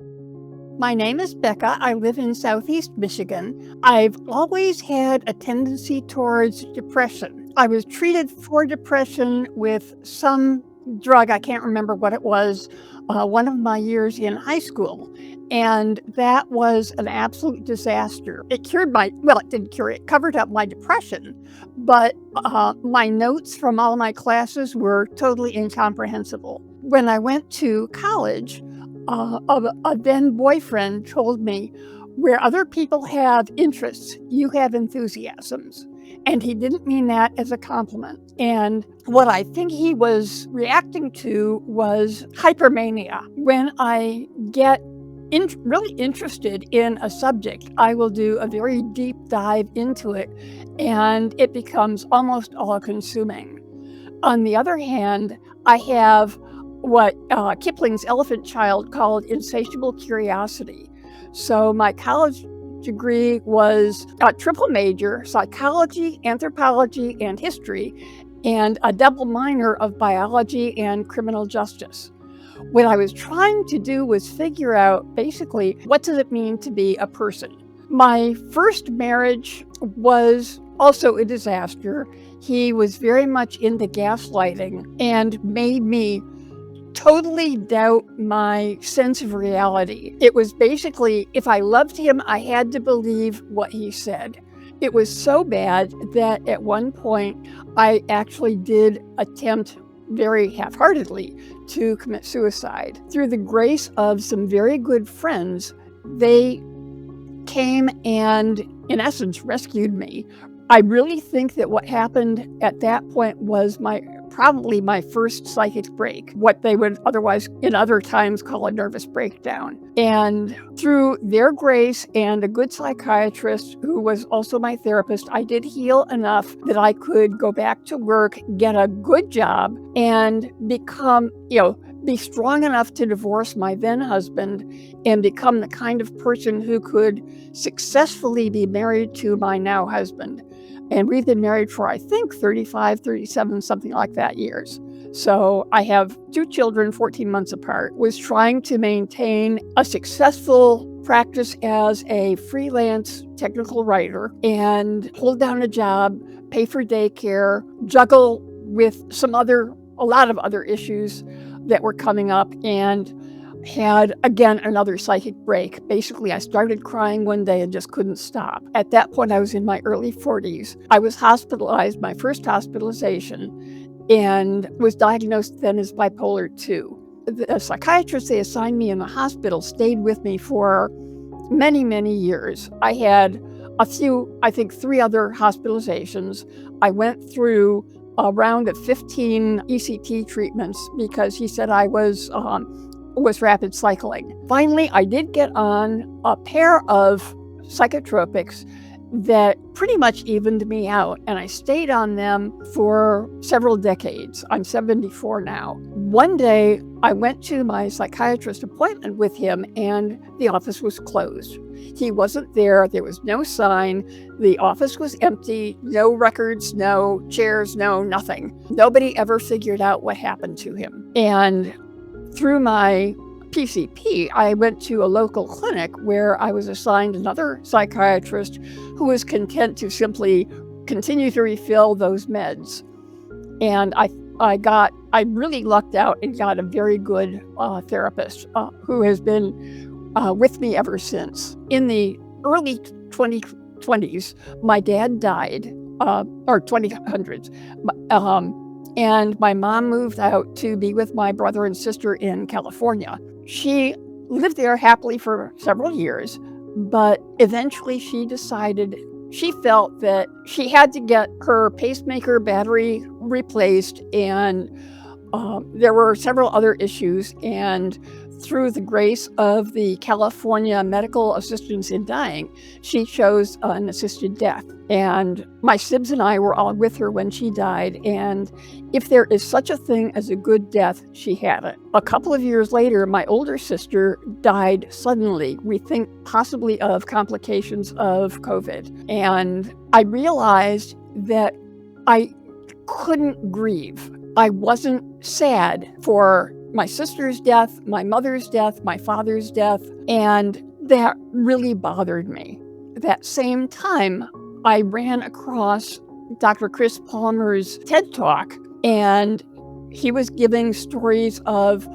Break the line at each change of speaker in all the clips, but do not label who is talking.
My name is Becca. I live in Southeast Michigan. I've always had a tendency towards depression. I was treated for depression with some drug, I can't remember what it was, one of my years in high school. And that was an absolute disaster. It didn't cure it, covered up my depression, but my notes from all of my classes were totally incomprehensible. When I went to college, a then boyfriend told me, where other people have interests, you have enthusiasms. And he didn't mean that as a compliment. And what I think he was reacting to was hypomania. When I get really interested in a subject, I will do a very deep dive into it, and it becomes almost all-consuming. On the other hand, I have what Kipling's elephant child called insatiable curiosity. So my college degree was a triple major, psychology, anthropology, and history, and a double minor of biology and criminal justice. What I was trying to do was figure out, basically, what does it mean to be a person? My first marriage was also a disaster. He was very much into gaslighting and made me totally doubt my sense of reality. It was basically, if I loved him, I had to believe what he said. It was so bad that at one point I actually did attempt very half-heartedly to commit suicide. Through the grace of some very good friends, they came and, in essence, rescued me. I really think that what happened at that point was probably my first psychic break, what they would otherwise in other times call a nervous breakdown. And through their grace and a good psychiatrist who was also my therapist, I did heal enough that I could go back to work, get a good job, and become, be strong enough to divorce my then husband and become the kind of person who could successfully be married to my now husband. And we've been married for, I think, 35, 37, something like that years. So I have 2 children, 14 months apart. Was trying to maintain a successful practice as a freelance technical writer and hold down a job, pay for daycare, juggle with a lot of other issues that were coming up, and had, again, another psychic break. Basically, I started crying one day and just couldn't stop. At that point, I was in my early 40s. I was hospitalized, my first hospitalization, and was diagnosed then as bipolar 2. The psychiatrist they assigned me in the hospital stayed with me for many, many years. I had a few, I think 3 other hospitalizations. I went through a round of 15 ECT treatments because he said I was rapid cycling. Finally, I did get on a pair of psychotropics that pretty much evened me out, and I stayed on them for several decades. I'm 74 now. One day, I went to my psychiatrist appointment with him, and the office was closed. He wasn't there. There was no sign. The office was empty. No records, no chairs, no nothing. Nobody ever figured out what happened to him. And through my PCP, I went to a local clinic where I was assigned another psychiatrist who was content to simply continue to refill those meds. And I really lucked out and got a very good therapist who has been with me ever since. In the early 2020s, my dad died, or 2000s. And my mom moved out to be with my brother and sister in California. She lived there happily for several years, but eventually she felt that she had to get her pacemaker battery replaced, and there were several other issues. And through the grace of the California Medical Assistance in Dying, she chose an assisted death. And my sibs and I were all with her when she died. And if there is such a thing as a good death, she had it. A couple of years later, my older sister died suddenly. We think possibly of complications of COVID. And I realized that I couldn't grieve. I wasn't sad for my sister's death, my mother's death, my father's death, and that really bothered me. That same time, I ran across Dr. Chris Palmer's TED Talk, and he was giving stories of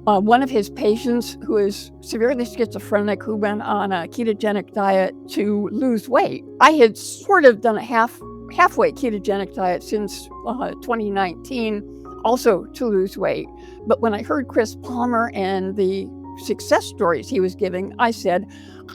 one of his patients who is severely schizophrenic who went on a ketogenic diet to lose weight. I had sort of done a halfway ketogenic diet since 2019, also to lose weight. But when I heard Chris Palmer and the success stories he was giving, I said,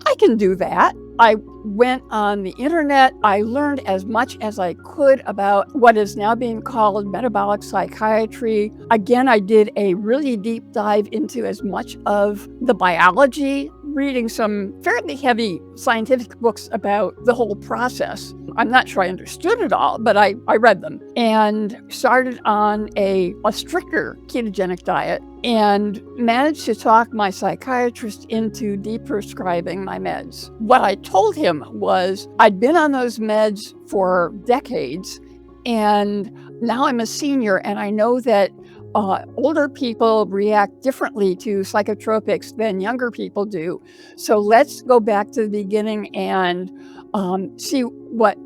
I can do that. I went on the internet. I learned as much as I could about what is now being called metabolic psychiatry. Again, I did a really deep dive into as much of the biology, reading some fairly heavy scientific books about the whole process. I'm not sure I understood it all, but I read them and started on a stricter ketogenic diet and managed to talk my psychiatrist into deprescribing my meds. What I told him was I'd been on those meds for decades, and now I'm a senior, and I know that older people react differently to psychotropics than younger people do. So let's go back to the beginning and see what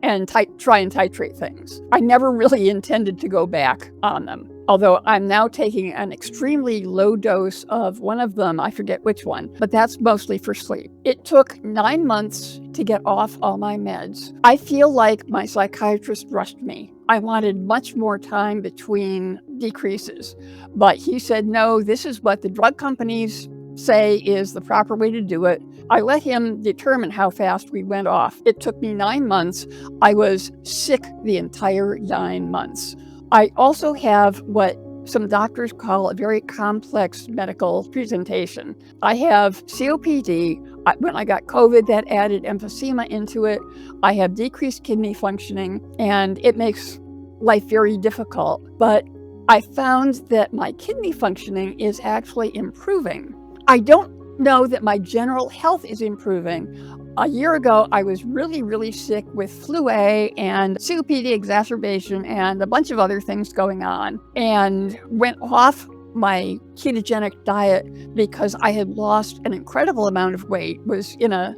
and try and titrate things. I never really intended to go back on them, although I'm now taking an extremely low dose of one of them. I forget which one, but that's mostly for sleep. It took 9 months to get off all my meds. I feel like my psychiatrist rushed me. I wanted much more time between decreases, but he said, no, this is what the drug companies say is the proper way to do it. I let him determine how fast we went off. It took me 9 months. I was sick the entire 9 months. I also have what some doctors call a very complex medical presentation. I have COPD. When I got COVID, that added emphysema into it. I have decreased kidney functioning, and it makes life very difficult. But I found that my kidney functioning is actually improving. I don't know that my general health is improving. A year ago, I was really, really sick with flu A and COPD exacerbation and a bunch of other things going on, and went off my ketogenic diet because I had lost an incredible amount of weight, was in a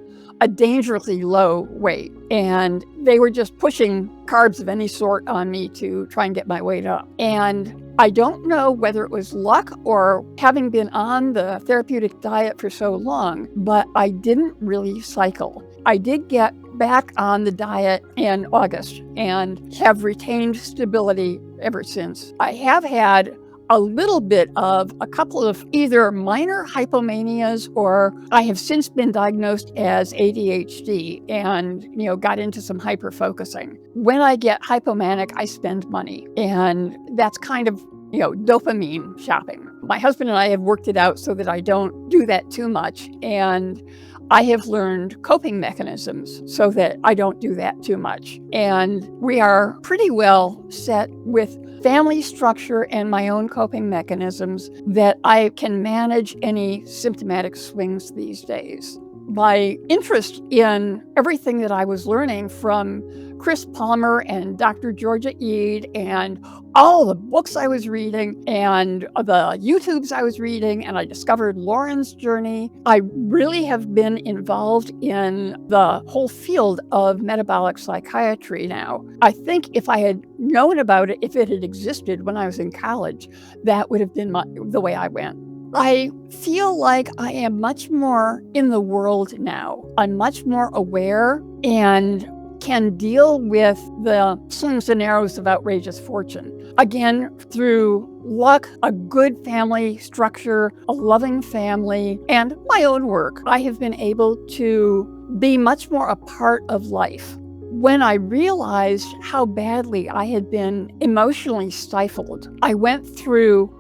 dangerously low weight, and they were just pushing carbs of any sort on me to try and get my weight up. And I don't know whether it was luck or having been on the therapeutic diet for so long, but I didn't really cycle. I did get back on the diet in August and have retained stability ever since. I have had a little bit of a couple of either minor hypomanias, or I have since been diagnosed as ADHD and, got into some hyperfocusing. When I get hypomanic, I spend money, and that's kind of, dopamine shopping. My husband and I have worked it out so that I don't do that too much, and I have learned coping mechanisms so that I don't do that too much. And we are pretty well set with family structure and my own coping mechanisms that I can manage any symptomatic swings these days. My interest in everything that I was learning from Chris Palmer and Dr. Georgia Ede and all the books I was reading and the YouTubes I was reading, and I discovered Lauren's journey. I really have been involved in the whole field of metabolic psychiatry now. I think if I had known about it, if it had existed when I was in college, that would have been the way I went. I feel like I am much more in the world now. I'm much more aware and can deal with the slings and arrows of outrageous fortune. Again, through luck, a good family structure, a loving family, and my own work, I have been able to be much more a part of life. When I realized how badly I had been emotionally stifled, I went through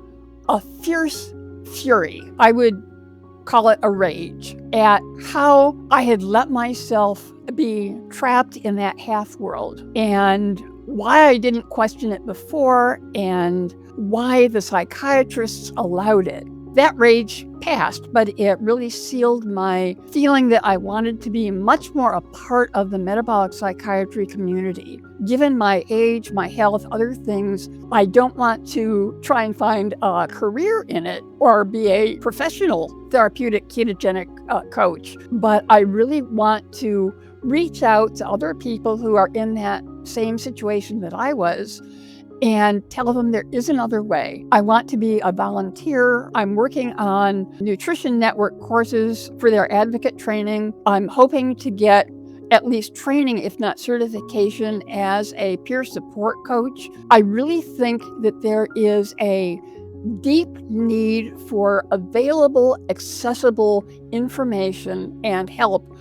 a fierce fury. I would call it a rage at how I had let myself be trapped in that half world, and why I didn't question it before, and why the psychiatrists allowed it. that rage passed, but it really sealed my feeling that I wanted to be much more a part of the metabolic psychiatry community. Given my age, my health, other things, I don't want to try and find a career in it or be a professional therapeutic ketogenic coach, but I really want to reach out to other people who are in that same situation that I was and tell them there is another way. I want to be a volunteer. I'm working on nutrition network courses for their advocate training. I'm hoping to get at least training, if not certification, as a peer support coach. I really think that there is a deep need for available, accessible information and help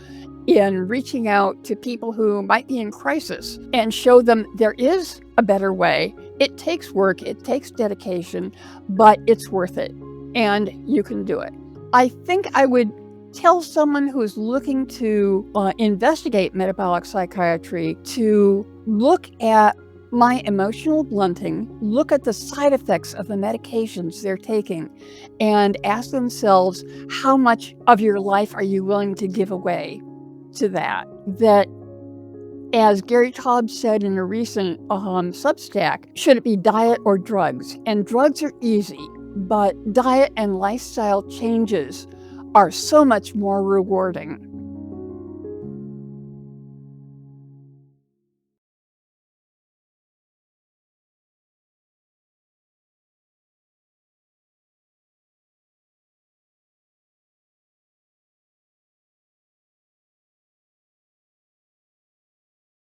in reaching out to people who might be in crisis and show them there is a better way. It takes work, it takes dedication, but it's worth it, and you can do it. I think I would tell someone who's looking to investigate metabolic psychiatry to look at my emotional blunting, look at the side effects of the medications they're taking, and ask themselves, how much of your life are you willing to give away to that? That, as Gary Taub said in a recent Substack, should it be diet or drugs? And drugs are easy, but diet and lifestyle changes are so much more rewarding.